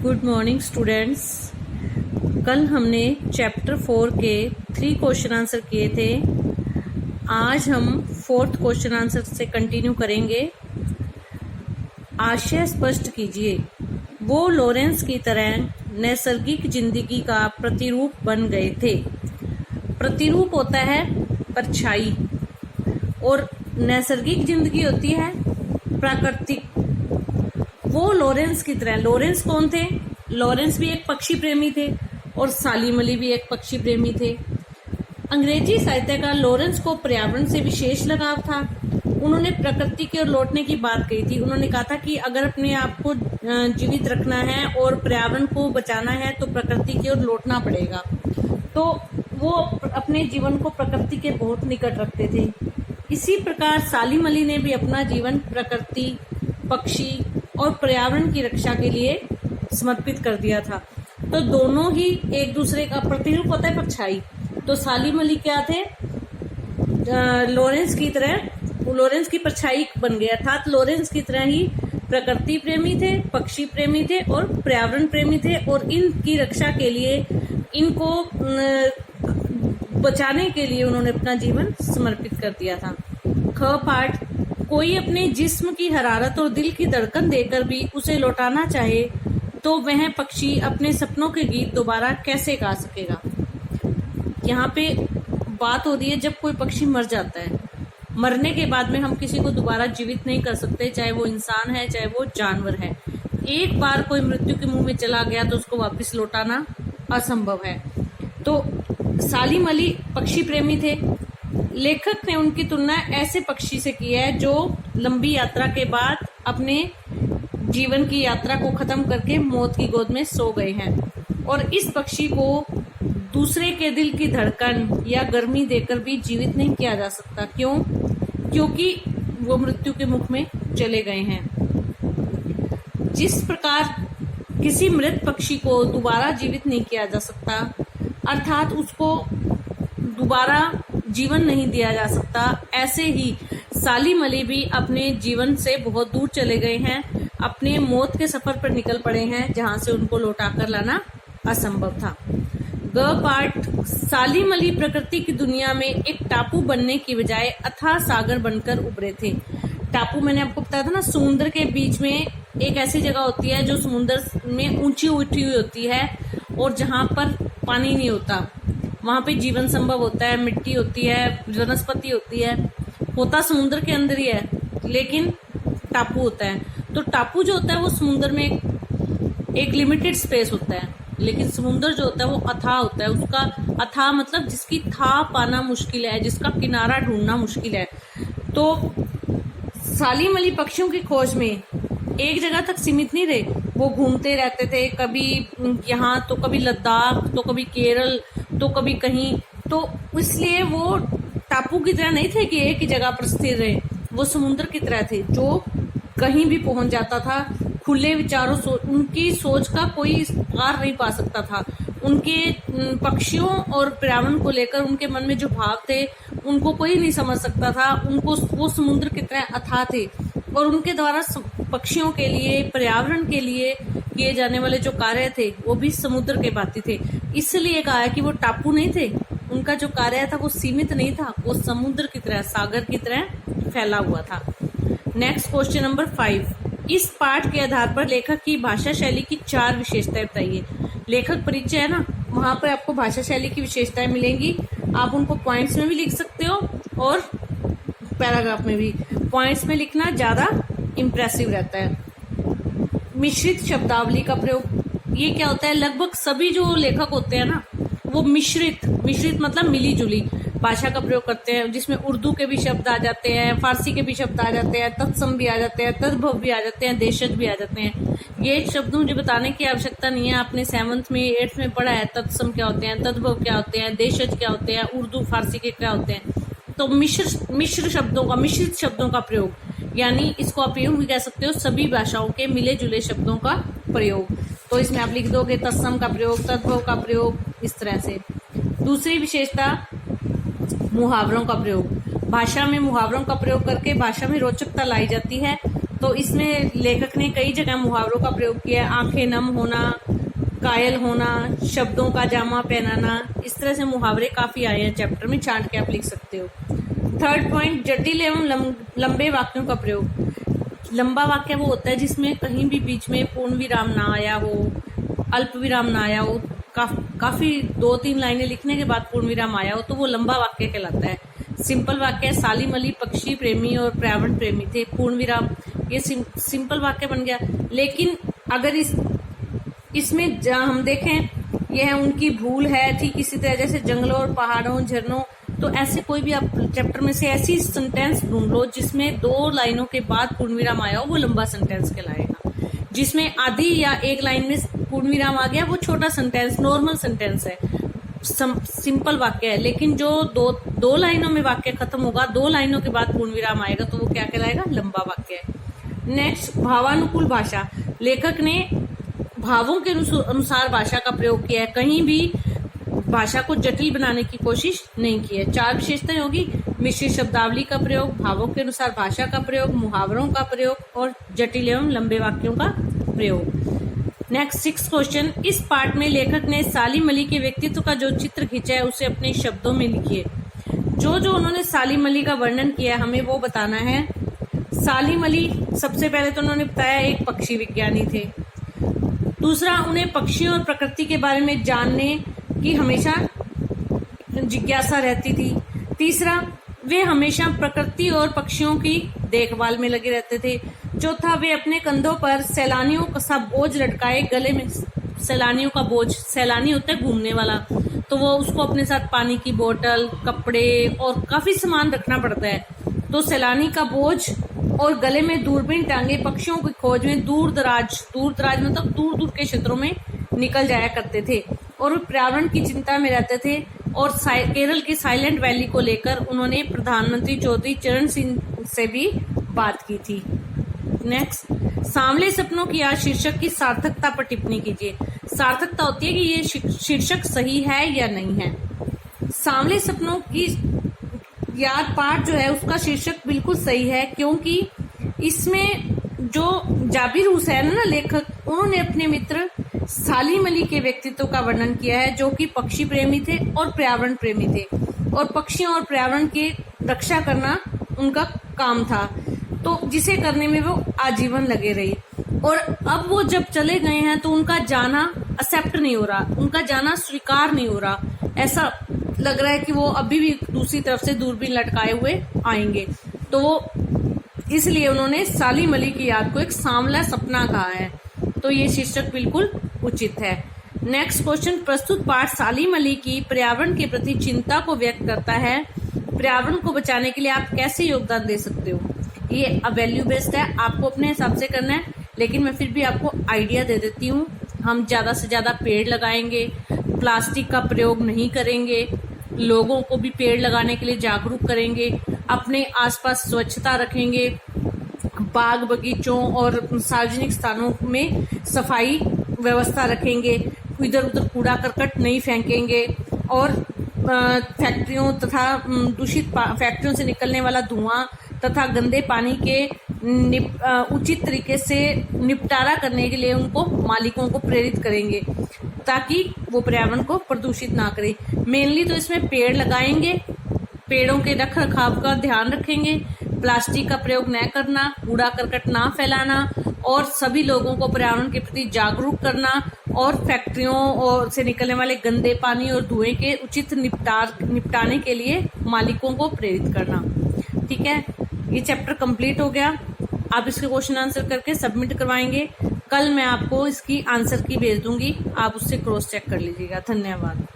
Good morning students. कल हमने chapter 4 के 3 क्वेश्चन आंसर किए थे। आज हम 4th क्वेश्चन आंसर से कंटिन्यू करेंगे। आशय स्पष्ट कीजिए। वो लॉरेंस की तरह नैसर्गिक जिंदगी का प्रतिरूप बन गए थे। प्रतिरूप होता है परछाई और नैसर्गिक जिंदगी होती है प्राकृतिक। वो लॉरेंस की तरह, लॉरेंस कौन थे? लॉरेंस भी एक पक्षी प्रेमी थे और सालीम अली भी एक पक्षी प्रेमी थे। अंग्रेजी साहित्यकार लॉरेंस को पर्यावरण से विशेष लगाव था। उन्होंने प्रकृति की ओर लौटने की बात कही थी। उन्होंने कहा था कि अगर अपने आप को जीवित रखना है और पर्यावरण को बचाना है तो प्रकृति की ओर लौटना पड़ेगा। तो वो अपने जीवन को प्रकृति के बहुत निकट रखते थे। इसी प्रकार सालीम अली ने भी अपना जीवन प्रकृति, पक्षी और पर्यावरण की रक्षा के लिए समर्पित कर दिया था। तो दोनों ही एक दूसरे का प्रतिरूप होता है परछाई। तो सालीम अली क्या थे? लॉरेंस की तरह, लॉरेंस की परछाई बन गया, अर्थात लॉरेंस की तरह ही प्रकृति प्रेमी थे, पक्षी प्रेमी थे और पर्यावरण प्रेमी थे और इनकी रक्षा के लिए, इनको बचाने के लिए उन्होंने अपना जीवन समर्पित कर दिया था। ख पाठ, कोई अपने जिस्म की हरारत और दिल की धड़कन देकर भी उसे लौटाना चाहे तो वह पक्षी अपने सपनों के गीत दोबारा कैसे गा सकेगा। यहाँ पे बात हो रही है जब कोई पक्षी मर जाता है, मरने के बाद में हम किसी को दोबारा जीवित नहीं कर सकते, चाहे वो इंसान है चाहे वो जानवर है। एक बार कोई मृत्यु के मुंह में चला गया तो उसको वापस लौटाना असंभव है। तो सालीम अली पक्षी प्रेमी थे। लेखक ने उनकी तुलना ऐसे पक्षी से की है जो लंबी यात्रा के बाद अपने जीवन की यात्रा को खत्म करके मौत की गोद में सो गए हैं। और इस पक्षी को दूसरे के दिल की धड़कन या गर्मी देकर भी जीवित नहीं किया जा सकता। क्यों? क्योंकि वो मृत्यु के मुख में चले गए हैं। जिस प्रकार किसी मृत पक्षी को दोबारा जीवित नहीं किया जा सकता, अर्थात उसको दोबारा जीवन नहीं दिया जा सकता, ऐसे ही सालीम अली भी अपने जीवन से बहुत दूर चले गए हैं, अपने मौत के सफर पर निकल पड़े हैं जहां से उनको लौटा कर लाना असंभव था। ग पाठ, सालीम अली प्रकृति की दुनिया में एक टापू बनने की बजाय अथाह सागर बनकर उभरे थे। टापू मैंने आपको बताया था ना, समुद्र के बीच में एक ऐसी जगह होती है जो समुद्र में ऊंची उठी हुई होती है और जहां पर पानी नहीं होता, वहां पे जीवन संभव होता है, मिट्टी होती है, वनस्पति होती है, होता समुद्र के अंदर ही है, लेकिन टापू होता है। तो टापू जो होता है वो समुद्र में एक लिमिटेड स्पेस होता है, लेकिन समुद्र जो होता है वो अथाह होता है। उसका अथाह मतलब जिसकी था पाना मुश्किल है, जिसका किनारा ढूंढना मुश्किल है। तो सालीम अली पक्षियों की खोज में एक जगह तक सीमित नहीं रहे, वो घूमते रहते थे, कभी यहाँ तो कभी लद्दाख तो कभी केरल तो कभी कहीं। तो इसलिए वो टापू की तरह नहीं थे कि एक ही जगह पर स्थिर रहे, वो समुद्र की तरह थे जो कहीं भी पहुंच जाता था। खुले विचारों उनकी सोच का कोई पार नहीं पा सकता था। उनके पक्षियों और पर्यावरण को लेकर उनके मन में जो भाव थे उनको कोई नहीं समझ सकता था। उनको वो समुद्र की तरह अथाह थे और उनके द्वारा पक्षियों के लिए, पर्यावरण के लिए किए जाने वाले जो कार्य थे वो भी समुद्र के भांति थे। इसलिए कहा है कि वो टापू नहीं थे, उनका जो कार्य था वो सीमित नहीं था, वो समुद्र की तरह, सागर की तरह फैला हुआ था। नेक्स्ट क्वेश्चन नंबर 5, इस पाठ के आधार पर लेखक की भाषा शैली की 4 विशेषताएं बताइए। लेखक परिचय है ना, वहां पर आपको भाषा शैली की विशेषताएं मिलेंगी। आप उनको पॉइंट्स में भी लिख सकते हो और पैराग्राफ में भी। पॉइंट्स में लिखना ज्यादा इंप्रेसिव रहता है। मिश्रित शब्दावली का प्रयोग, ये क्या होता है? लगभग सभी जो लेखक होते हैं ना वो मिश्रित मतलब मिली जुली भाषा का प्रयोग करते हैं, जिसमें उर्दू के भी शब्द आ जाते हैं, फारसी के भी शब्द आ जाते हैं, तत्सम भी आ जाते हैं, तद्भव भी आ जाते हैं, देशज भी आ जाते हैं। ये शब्द मुझे बताने की आवश्यकता नहीं है, आपने 7th में 8th में पढ़ा है। तत्सम क्या होते हैं, तद्भव क्या होते हैं, देशज क्या होते हैं, उर्दू फारसी के क्या होते हैं। तो मिश्र शब्दों का, मिश्रित शब्दों का प्रयोग, यानी इसको आप यूं भी कह सकते हो सभी भाषाओं के मिले जुले शब्दों का प्रयोग। तो इसमें आप लिख दोगे तत्सम का प्रयोग, तद्भव का प्रयोग, इस तरह से। दूसरी विशेषता, मुहावरों का प्रयोग। भाषा में मुहावरों का प्रयोग करके भाषा में रोचकता लाई जाती है। तो इसमें लेखक ने कई जगह मुहावरों का प्रयोग किया है। आंखें नम होना, कायल होना, शब्दों का जामा पहनाना, इस तरह से मुहावरे काफी आए हैं चैप्टर में, छांट के आप लिख सकते हो। थर्ड पॉइंट, जटिल एवं लंबे वाक्यों का प्रयोग। लंबा वाक्य वो होता है जिसमें कहीं भी बीच में पूर्ण विराम ना आया हो, अल्प विराम ना आया हो, काफी 2-3 लाइनें लिखने के बाद पूर्ण विराम आया हो, तो वो लंबा वाक्य कहलाता है। सिंपल वाक्य, सालिम अली पक्षी प्रेमी और पर्यावरण प्रेमी थे, पूर्ण विराम, ये सिंपल वाक्य बन गया। लेकिन अगर इसमें हम देखें, यह उनकी भूल है, ठीक इसी तरह जैसे जंगलों और पहाड़ों, झरनों, तो ऐसे कोई भी आप चैप्टर में से ऐसी सेंटेंस ढूंढ लो जिसमें 2 लाइनों के बाद पूर्ण विराम आया हो, वो लंबा सेंटेंस कहलाएगा। जिसमें आधी या 1 लाइन में पूर्ण विराम आ गया, वो छोटा सेंटेंस, नॉर्मल सेंटेंस है, सिंपल वाक्य है। लेकिन जो दो लाइनों में वाक्य खत्म होगा, 2 लाइनों के बाद पूर्ण विराम आएगा, तो वो क्या कहलाएगा? लंबा वाक्य है। नेक्स्ट, भावानुकूल भाषा। लेखक ने भावों के अनुसार भाषा का प्रयोग किया है, कहीं भी भाषा को जटिल बनाने की कोशिश नहीं की है। 4 विशेषताएं होगी: मिश्रित शब्दावली का प्रयोग, भावों के अनुसार भाषा का प्रयोग, मुहावरों का प्रयोग और जटिल एवं लंबे वाक्यों का प्रयोग। नेक्स्ट 6 क्वेश्चन, इस पार्ट में लेखक ने सालिम अली के व्यक्तित्व का जो चित्र खींचा है उसे अपने शब्दों में लिखिए। जो उन्होंने सालिम अली का वर्णन किया है, हमें वो बताना है। सालिम अली, सबसे पहले तो उन्होंने बताया एक पक्षी विज्ञानी थे। दूसरा, उन्हें पक्षियों और प्रकृति के बारे में जानने की हमेशा जिज्ञासा रहती थी। तीसरा, वे हमेशा प्रकृति और पक्षियों की देखभाल में लगे रहते थे। चौथा, वे अपने कंधों पर सैलानियों का सा बोझ लटकाए, गले में सैलानियों का बोझ, सैलानी होता है घूमने वाला, तो वो उसको अपने साथ पानी की बोतल, कपड़े और काफी सामान रखना पड़ता है। तो सैलानी का बोझ और गले में दूरबीन टांगे पक्षियों की खोज में दूर दराज मतलब दूर दूर के क्षेत्रों में निकल जाया करते थे और पर्यावरण की चिंता में रहते थे। और केरल की साइलेंट वैली को लेकर उन्होंने प्रधानमंत्री चौधरी चरण सिंह से भी बात की थी। नेक्स्ट, सांवले सपनों की याद शीर्षक की सार्थकता पर टिप्पणी कीजिए। सार्थकता होती है कि ये शीर्षक सही है या नहीं है। सांवले सपनों की याद पाठ जो है उसका शीर्षक बिल्कुल सही है, क्योंकि इसमें जो जाबिर हुसैन ना लेखक, उन्होंने अपने मित्र सालिम अली के व्यक्तित्व का वर्णन किया है, जो कि पक्षी प्रेमी थे और पर्यावरण प्रेमी थे, और पक्षियों और पर्यावरण की रक्षा करना उनका काम था, तो जिसे करने में वो आजीवन लगे रहे। और अब वो जब चले गए हैं तो उनका जाना एक्सेप्ट नहीं हो रहा, उनका जाना स्वीकार नहीं हो रहा। ऐसा लग रहा है कि वो अभी भी दूसरी तरफ से दूरबीन लटकाए हुए आएंगे। तो वो इसलिए उन्होंने सालिम अली की याद को एक सांवला सपना कहा है, तो ये शीर्षक बिल्कुल उचित है। नेक्स्ट क्वेश्चन, प्रस्तुत पाठ सालिम अली की पर्यावरण के प्रति चिंता को व्यक्त करता है। पर्यावरण को बचाने के लिए आप कैसे योगदान दे सकते हो? ये वैल्यू बेस्ड है, आपको अपने हिसाब से करना है, लेकिन मैं फिर भी आपको आइडिया दे देती हूँ। हम ज्यादा से ज्यादा पेड़ लगाएंगे, प्लास्टिक का प्रयोग नहीं करेंगे, लोगों को भी पेड़ लगाने के लिए जागरूक करेंगे, अपने आसपास स्वच्छता रखेंगे, बाग बगीचों और सार्वजनिक स्थानों में सफाई व्यवस्था रखेंगे, इधर उधर कूड़ा करकट नहीं फेंकेंगे, और फैक्ट्रियों तथा दूषित फैक्ट्रियों से निकलने वाला धुआं तथा गंदे पानी के उचित तरीके से निपटारा करने के लिए उनको मालिकों को प्रेरित करेंगे, ताकि वो पर्यावरण को प्रदूषित ना करें। मेनली तो इसमें पेड़ लगाएंगे, पेड़ों के रख रखाव का ध्यान रखेंगे, प्लास्टिक का प्रयोग न करना, कूड़ा करकट ना फैलाना, और सभी लोगों को पर्यावरण के प्रति जागरूक करना, और फैक्ट्रियों और से निकलने वाले गंदे पानी और धुएं के उचित निपटाने के लिए मालिकों को प्रेरित करना। ठीक है, ये चैप्टर कंप्लीट हो गया। आप इसके क्वेश्चन आंसर करके सबमिट करवाएंगे। कल मैं आपको इसकी आंसर की भेज दूंगी, आप उससे क्रॉस चेक कर लीजिएगा। धन्यवाद।